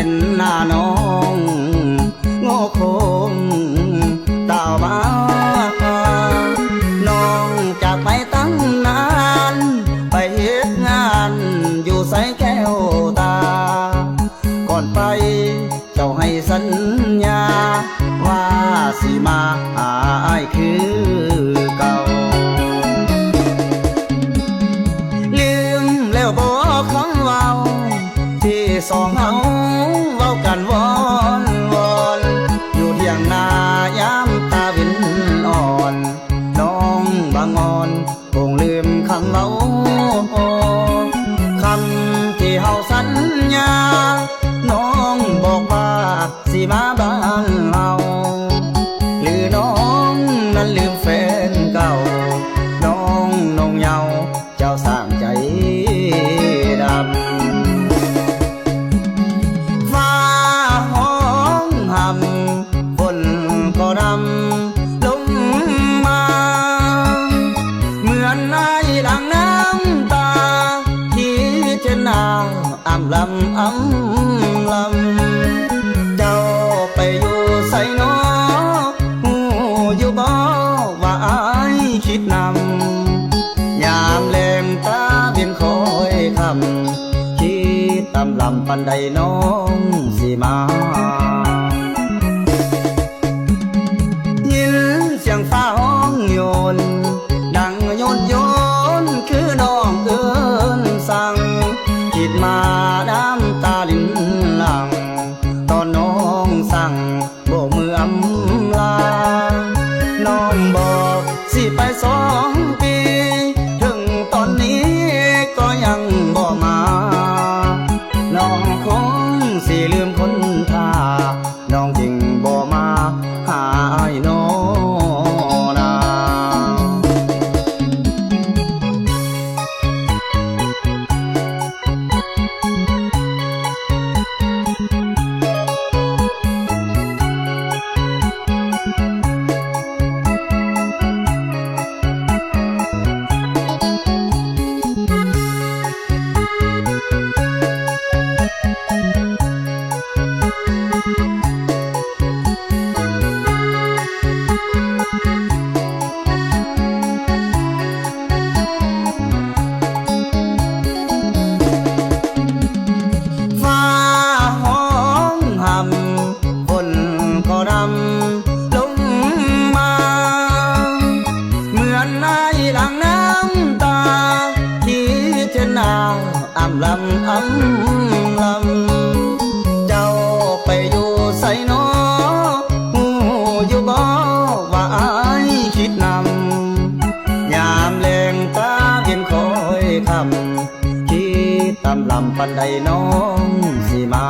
นหน้าน้องโง่คงตาวมาน้องจากไปตั้งนานไปเฮ็ดงานอยู่ใส่แก้วตาก่อนไปเจ้าให้สัญญาว่าสิมาหาอ้ายคือเก่าลืมแล้วบอกคำเว้าที่สองเฮาเว้ากันวอนวอนอยู่เที่ยงนายามตาวินอ่อนน้องบางอ่อนคงลืมคำเว้าคำที่เฮาสัญญาน้องบอกว่าสิมาบ้านเฮาหรือน้องนั้นลืมแฟนเก่าน้องนงเยาเจ้าสร้างใจดำฟ้าห้องห่ำฝนก็ดำลงมาเหมือนในหลังน้ำตาที่เจนนาอ่ำลำอ่ำลำเจ้าไปอยู่ใส่น้อหูอยู่บ่ว่าอ้ายคิดนำยามแลงตาเบียนคอยคำคิดตำลำปันใดน้องสิมายินเสียงฟ้าห้องโยนดังโยนโยนคือน้องเอิ้นสั่งคิดมาน้ำตาลิ้นหลังตอนน้องสั่งโบกมืออำลาน้องบอกสิไป2 ปีถึงตอนนี้ก็ยังบ่มาน้องคงสิลืมคนท่าน้องจึงบ่มาหาอ้ายน้อนา อำลำอำลำเจ้าไปอยู่ใส่น้อหูอยู่บ่ว่าอ้ายคิดนำยามแลงตาเพียนคอยคำคิดตำลำปันใดน้องสิมา